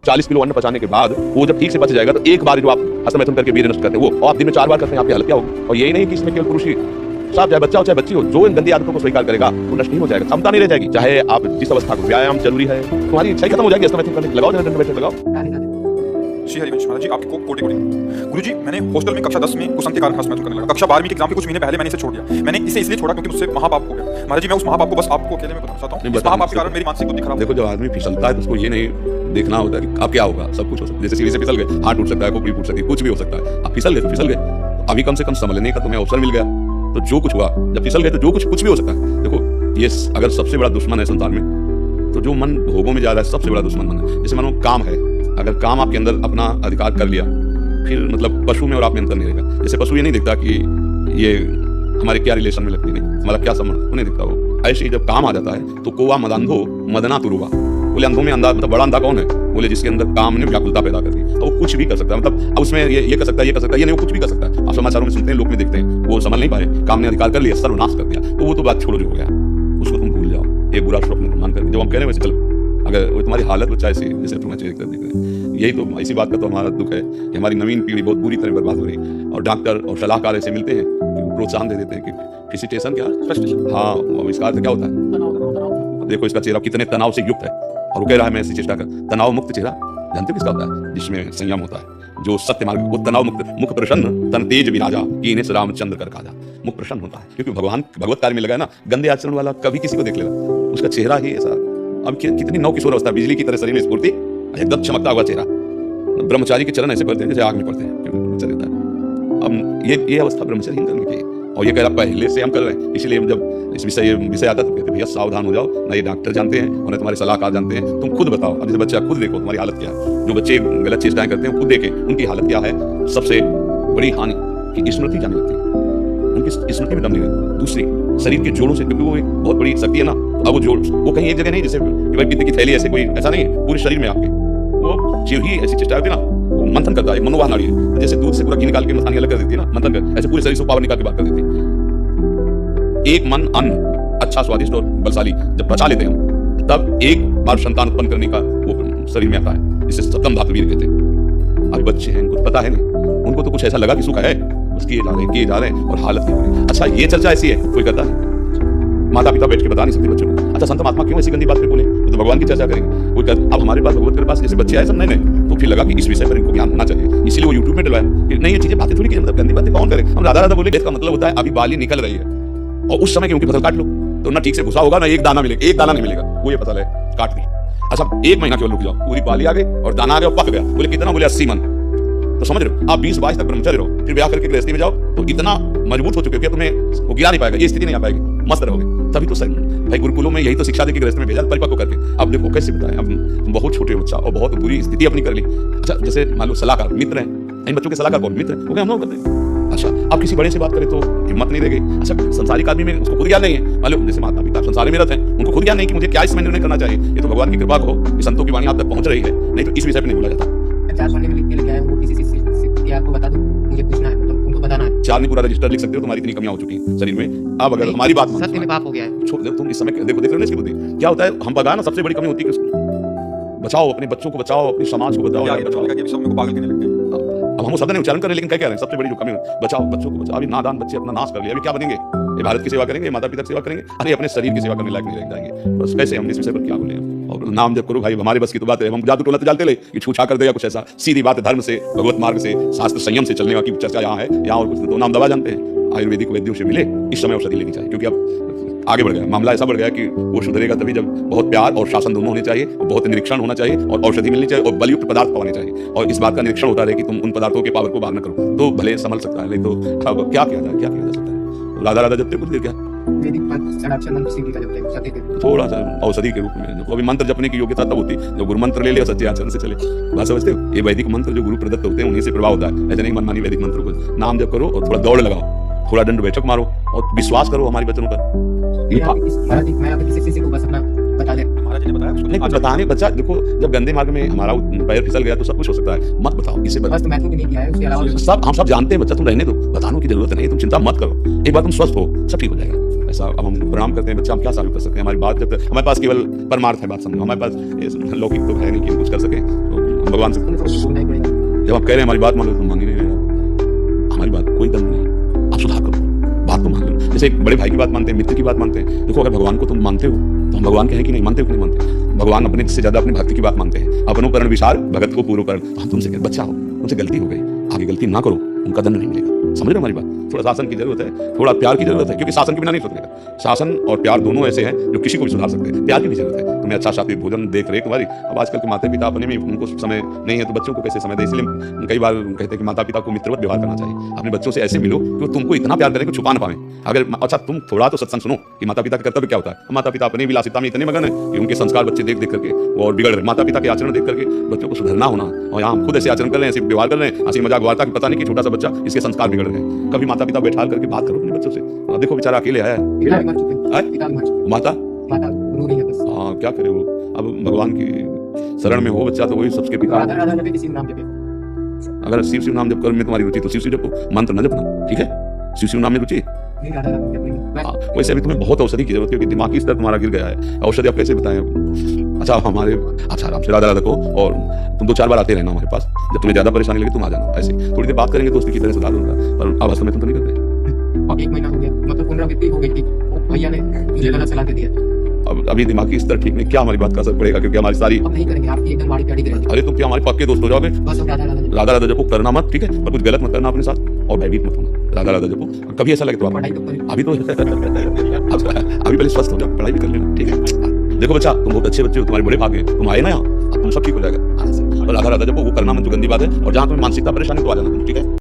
40 kilo अन्न पचाने के बाद वो जब ठीक से पच जाएगा तो एक बार जो आप हस्तमैथुन करके वीर्य नष्ट करते हैं वो, और आप दिन में 4 बार करते हैं, आपकी हालत क्या होगी। और यही नहीं कि इसमें केवल पुरुष ही, साफ चाहे बच्चा हो चाहे बच्ची हो, जो इन गंदी आदतों को स्वीकार करेगा वो नष्ट नहीं हो जाएगा, क्षमता नहीं रह जाएगी। चाहे आप जिस अवस्था को, व्यायाम जरूरी है, तुम्हारी इच्छा खत्म हो जाएगी हस्तमैथुन करने, लगाओ दंड बैठक लगाओ। श्री हरिवंश महाराज जी, आपकी कोटि कोटि। गुरुजी, मैंने हॉस्टल में कक्षा 10 में कुसंग के कारण हस्तमैथुन करने लगा। कक्षा 12वीं के एग्जाम के कुछ महीने पहले मैंने इसे छोड़ दिया। मैंने इसे इसलिए छोड़ा क्योंकि मुझसे महापाप हो गया। महाराज जी, मैं उस महापाप को बस आपको अकेले में बताना चाहता हूं। इस महापाप के कारण मेरी मानसिक बुद्धि खराब। देखो, जब आदमी फिसलता है तो उसको ये नहीं देखना होता है कि अब क्या होगा, सब कुछ हो सकता है। जैसे सीढ़ी से फिसल गए, हाथ टूट सकता है, खोपड़ी फूट सकती है, कुछ भी हो सकता है। आप फिसल गए तो फिसल गए, अभी कम से कम संभलने का तुम्हें अवसर मिल गया। तो जो कुछ हुआ, जब फिसल गए तो जो कुछ भी हो सकता है। देखो, ये अगर सबसे बड़ा दुश्मन है संसार में, तो जो मन भोगों में जा रहा है सबसे बड़ा दुश्मन मन है। जैसे मानो काम है, अगर काम आपके अंदर अपना अधिकार कर लिया, फिर मतलब पशु में और आप में अंतर नहीं रहेगा। जैसे पशु ये नहीं देखता कि ये हमारे क्या रिलेशन में लगती, नहीं हमारा क्या संबंध, वो नहीं दिखता। वो ऐसे ही जब काम आ जाता है तो कोवा मदांधो मदना तुरुवा। बोले अंधों में अंधा, मतलब बड़ा अंधा कौन है? बोले जिसके अंदर काम ने व्याकुलता पैदा कर दी। वो कुछ भी कर सकता है, मतलब अब उसमें ये कर सकता है, ये कर सकता है, ये नहीं, वो कुछ भी कर सकता है। आप समाचारों में सुनते हैं, लोक में देखते हैं, वो संभल नहीं पाए, काम ने अधिकार कर लिया, सर्वनाश कर दिया। तो वो तो बात छोड़ो, जो हो गया उसको तुम भूल जाओ, एक बुरा स्वप्न मान करके। जब हम कह रहे हैं वैसे चलो, अगर वो तुम्हारी हालत बच्चा ऐसी जैसे तुम्हें चेक कर देख रहे हैं, यही तो इसी बात का तो हमारा दुख है कि हमारी नवीन पीढ़ी बहुत बुरी तरह बर्बाद हो रही है। और डॉक्टर और सलाहकार ऐसे मिलते हैं कि वो प्रोत्साहन दे देते हैं कि फिजिटेशन क्या, हाँ, आविष्कार से क्या होता है, देखो इसका चेहरा कितने तनाव से युक्त है, और वो कह रहा है मैं ऐसी चेष्टा कर। तनाव मुक्त चेहरा जानते हो किसका होता है? जिसमें संयम होता है, जो सत्य मार्ग, वो तनाव मुक्त, मुख प्रसन्न तन तेज विराजा कीने से रामचंद्र कर काजा। मुख प्रसन्न होता है क्योंकि भगवान भगवत कार्य में लगा है ना। गंदे आचरण वाला कभी किसी को देख लेगा, उसका चेहरा ही ऐसा। अब कितनी नव किशोर अवस्था, बिजली की तरह शरीर में स्फूर्ति, एकदम चमकता हुआ चेहरा। ब्रह्मचारी के चरण ऐसे पड़ते हैं जैसे आग में पड़ते हैं, चल जाता है। अब ये अवस्था ब्रह्मचर्य करने की है, और ये कह रहा पहले से हम कर रहे हैं। इसलिए जब इस विषय आता तो कहते भैया सावधान हो जाओ, ना ये डॉक्टर जानते हैं और ना तुम्हारे सलाहकार जानते हैं, तुम खुद बताओ। अब जैसे बच्चा, खुद देखो तुम्हारी हालत क्या है। जो बच्चे गलत चेष्टाएं करते हैं खुद देखें उनकी हालत क्या है। सबसे बड़ी हानि की स्मृति जाने लगती है, उनकी स्मृति में दम नहीं रहती। दूसरी, शरीर के जोड़ों से, क्योंकि वो एक बहुत बड़ी शक्ति है ना, अब वो जोड़ वो कहीं एक जगह नहीं, जैसे विद्या की थैली ऐसे कोई ऐसा नहीं है, पूरे शरीर में आपके वो जीव ही ऐसी चेष्टा होती है ना, वो मंथन करता है, मनोवाह नाड़ी है। जैसे दूध से पूरा घी निकाल के मसानी अलग कर देती है ना, मंथन कर, ऐसे पूरे शरीर से पावर निकाल के बात कर देती है। एक मन अन्न अच्छा स्वादिष्ट और बलशाली जब पचा लेते हैं, तब एक बार संतान उत्पन्न करने का वो शरीर में आता है, जिसे सप्तम धातु वीर्य कहते हैं। अभी बच्चे हैं, उनको पता है नहीं, उनको तो कुछ ऐसा लगा कि सुख है, उसकी किए जा रहे हैं और हालत नहीं हो रही। अच्छा, ये चर्चा ऐसी है, कोई करता है? माता पिता बैठ के बता नहीं सकते बच्चों को। अच्छा, संत महात्मा क्यों ऐसी गंदी बात पे बोले? तो भगवान की चर्चा करेंगे, कोई कर। अब हमारे पास भगवत के पास जैसे बच्चे आए सब नए, तो फिर लगा कि इस विषय पर इनको ज्ञान होना चाहिए, इसीलिए वो यूट्यूब में डलवाया कि नहीं, ये चीजें बातें थोड़ी की, मतलब गंदी बातें कौन करे। हम राधा राधा बोले, इसका मतलब होता है अभी बाली निकल रही है, और उस समय की उनकी फसल काट लो, तो ना ठीक से भूसा होगा, ना एक दाना मिलेगा, एक दाना नहीं मिलेगा, वो ये फसल है, काट दी। अच्छा, 1 महीना केवल रुक जाओ, पूरी बाली आ गई और दाना आ गया और पक गया। बोले कितना? बोले 80 मन। तो समझ रहे हो, आप 20-22 तक ब्रह्मचर्य रहो, फिर ब्याह करके गृहस्थी में जाओ, तो इतना मजबूत हो चुके हो कि तुम्हें वो गिरा नहीं पाएगा, ये स्थिति नहीं आ पाएगी, मस्त रहोगे। तभी तो सही भाई गुरुकुलों में यही तो शिक्षा देके गृहस्थ में भेजा, परिपक्व करके। अब देखो कैसे बताएं, अब बहुत छोटे बच्चा और बहुत बुरी स्थिति अपनी कर ली। अच्छा, जैसे मान लो सलाहकार मित्र हैं, इन बच्चों के सलाहकार कौन? मित्र, वो क्या हम लोग करते हैं। अच्छा, आप किसी बड़े से बात करें तो हिम्मत नहीं देगी। अच्छा, संसारिक आदमी में उसको खुद ज्ञान नहीं है, मान लो जैसे माता पिता संसारी में रहते हैं, उनको खुद ज्ञान नहीं कि मुझे क्या इस समय निर्णय करना चाहिए। ये तो भगवान की कृपा हो कि संतों की वाणी आप तक पहुंच रही है, नहीं तो इस विषय पर नहीं बोला जाता। 4 पढ़ने में लिख के लेके आया, वो किसी से आपको बता दूं, मुझे पूछना है, मतलब तुमको बताना है। 4 में पूरा रजिस्टर लिख सकते हो, तुम्हारी इतनी कमियां हो चुकी हैं शरीर में। अब अगर हमारी बात सत्य में पाप हो गया है, छोड़ दो तुम इस समय। देखो देख रहे हो इसकी बुद्धि क्या होता है। हम बगा ना, सबसे बड़ी कमी होती है कि बचाओ अपने बच्चों को, बचाओ अपने समाज को, बचाओ। पागल कहने लग गए। अब हम शब्द नहीं उच्चारण कर रहे, लेकिन क्या कह रहे हैं? सबसे बड़ी जो कमी है, बचाओ बच्चों को, बचाओ। अभी नादान बच्चे अपना नाश कर लिया, अभी क्या बनेंगे? ये भारत की सेवा करेंगे, माता पिता की सेवा करेंगे, अरे अपने शरीर की सेवा करने लायक नहीं रह जाएंगे। बस कैसे हम इस विषय पर क्या बोले? और नाम जब करो भाई, हमारे बस की तो बात है। हम जादू टोला तो जानते ले कि छूछा कर देगा कुछ ऐसा, सीधी बात है, धर्म से, भगवत मार्ग से, शास्त्र संयम से चलने की चर्चा यहाँ है, यहाँ और कुछ तो नाम दवा जानते हैं। आयुर्वेदिक वैद्यों से मिले, इस समय औषधि लेनी चाहिए, क्योंकि अब आगे बढ़ गया मामला, ऐसा बढ़ गया कि वो सुधरेगा तभी जब बहुत प्यार और शासन दोनों होने चाहिए, बहुत निरीक्षण होना चाहिए, और औषधि मिलनी चाहिए, और बलयुक्त पदार्थ पाने चाहिए, और इस बात का निरीक्षण होता रहे कि तुम उन पदार्थों के पावर को बाहर न करो, तो भले संभल सकता है। नहीं तो अब क्या किया जाए, क्या किया जा सकता है? तो राधा राधा जब तक कुछ देर क्या थोड़ा सा औषधि के रूप में, तो अभी मंत्र जपने की योग्यता तब होती जब गुरु मंत्र ले लिया, सच्चे आचरण से चले। बात समझते हो? ये वैदिक मंत्र जो गुरु प्रदत्त होते हैं उन्हीं से प्रभाव होता है, ऐसे नहीं मनमानी वैदिक मंत्र को नाम जप करो और थोड़ा दौड़ लगाओ, थोड़ा दंड बैठक मारो और विश्वास करो हमारी वचनों पर। नहीं कुछ बताने, बच्चा देखो जब गंदे मार्ग में हमारा पैर फिसल गया तो सब कुछ हो सकता है, मत बताओ इसे सब हम सब जानते हैं। बच्चा तुम रहने दो, बताने की जरूरत नहीं, तुम चिंता मत करो, एक बार तुम स्वस्थ हो सब ठीक हो जाएगा। ऐसा अब हम प्रणाम करते हैं, बच्चा हम क्या साबित कर सकते हैं? हमारी बात जब तक हमारे पास केवल परमार्थ है, बात समझो, हमारे पास लौकिक तो है नहीं कि कुछ कर सके। भगवान से तुम्हें तो बोलना ही पड़ेगा। जब आप कह रहे हैं हमारी बात मान लो तो मान ही नहीं रहे आप। हमारी बात कोई दम नहीं, आप सुधार करो, बात को मान लो। जैसे एक बड़े भाई की बात मानते हैं, मित्र की बात मानते हैं। देखो अगर भगवान को तुम मानते हो तो हम भगवान के हैं कि नहीं, मानते हो कि नहीं मानते? भगवान अपने से ज्यादा अपने भक्त की बात मानते हैं। अपनो करण विशाल भगत को पूरो करण। हम तुमसे कह बच्चा हो, तुमसे गलती हो गई, आगे गलती ना करो, उनका दंड नहीं मिलेगा। समझ रहे हो हमारी बात? थोड़ा शासन की जरूरत है, थोड़ा प्यार की जरूरत है, क्योंकि शासन के बिना नहीं सुधरेगा। शासन और प्यार दोनों ऐसे हैं जो किसी को भी सुधार सकते हैं। प्यार की भी जरूरत है, तुम्हें अच्छा सात्विक भोजन देख रेख तुम्हारी। अब आजकल के माता पिता अपने में उनको समय नहीं है तो बच्चों को कैसे समय दे? इसलिए कई बार कहते हैं कि माता पिता को मित्रवत व्यवहार करना चाहिए। अपने बच्चों से ऐसे मिलो कि वो तुमको इतना प्यार करें कि छुपा ना पाए। अगर अच्छा तुम थोड़ा तो सत्संग सुनो कि माता पिता का कर्तव्य क्या होता है। माता पिता अपनी विलासिता में इतने मगन है कि उनके संस्कार बच्चे देख देख करके वो और बिगड़ रहे। माता पिता के आचरण देख करके बच्चों को सुधरना होना, और यहाँ हम खुद ऐसे आचरण कर रहे हैं, ऐसे व्यवहार कर रहे हैं, हंसी मजाक वार्ता की पता नहीं कि छोटा सा बच्चा इसके संस्कार बिगड़ रहे हैं। कभी माता पिता बैठा करके बात करो अपने बच्चों से। अब देखो बेचारा अकेले आया है, पिता भी मर चुके हैं, आए? पिता भी मर चुके हैं, माता माता रो रही है बस। हाँ क्या करे वो। अब भगवान की शरण में हो बच्चा तो वही सबके पिता। राधा राधा जपे, किसी नाम जपे। अगर शिव शिव नाम जप कर में तुम्हारी रुचि तो शिव शिव जपो, मंत्र न जपना, ठीक है? शिव शिव नाम में रुचि। नहीं, राधा राधा जपेंगे। हाँ, वैसे अभी तुम्हें बहुत औषधि की जरूरत है, क्योंकि दिमागी स्तर तुम्हारा गिर गया है। औषधि आप कैसे बताएं? अच्छा हमारे अच्छा आराम से राधा राधा को, और तुम 2-4 बार आते रहना हमारे पास। जब तुम्हें ज्यादा परेशानी लगे तुम आ जाना। ऐसे थोड़ी देर बात करेंगे तो उसकी तरह सुधार होगा, पर आवाज में तुम तो नहीं करते। और 1 महीना हो गया, मतलब पुनरावृत्ति हो गई थी। वो भैया ने मुझे गलत सलाह दे दिया। अब अभी दिमागी स्तर ठीक नहीं, क्या हमारी बात का असर पड़ेगा? क्योंकि हमारी सारी अब नहीं करेंगे, आपकी एकदम वाड़ी प्याड़ी करेंगे। अरे तुम क्या हमारे पक्के दोस्त हो जाओगे? बस अब राधा राधा जपो। राधा राधा जपो, करना मत, ठीक है? पर कुछ गलत मत करना अपने साथ, और भयभीत मत होना। राधा राधा जपो। कभी ऐसा लगे तो आप पढ़ाई तो करें। अभी तो अभी पहले स्वस्थ हो जाओ, पढ़ाई भी कर लेना, ठीक है? देखो बच्चा, तुम बहुत अच्छे बच्चे हो, तुम्हारे बड़े भाग हैं, तुम आए ना यहाँ, अब तुम सब ठीक हो जाएगा। और राधा राधा जपो, वो करना मत जो गंदी बात है। और जहाँ तुम्हें मानसिकता परेशानी तो आ जाना तुम, ठीक है?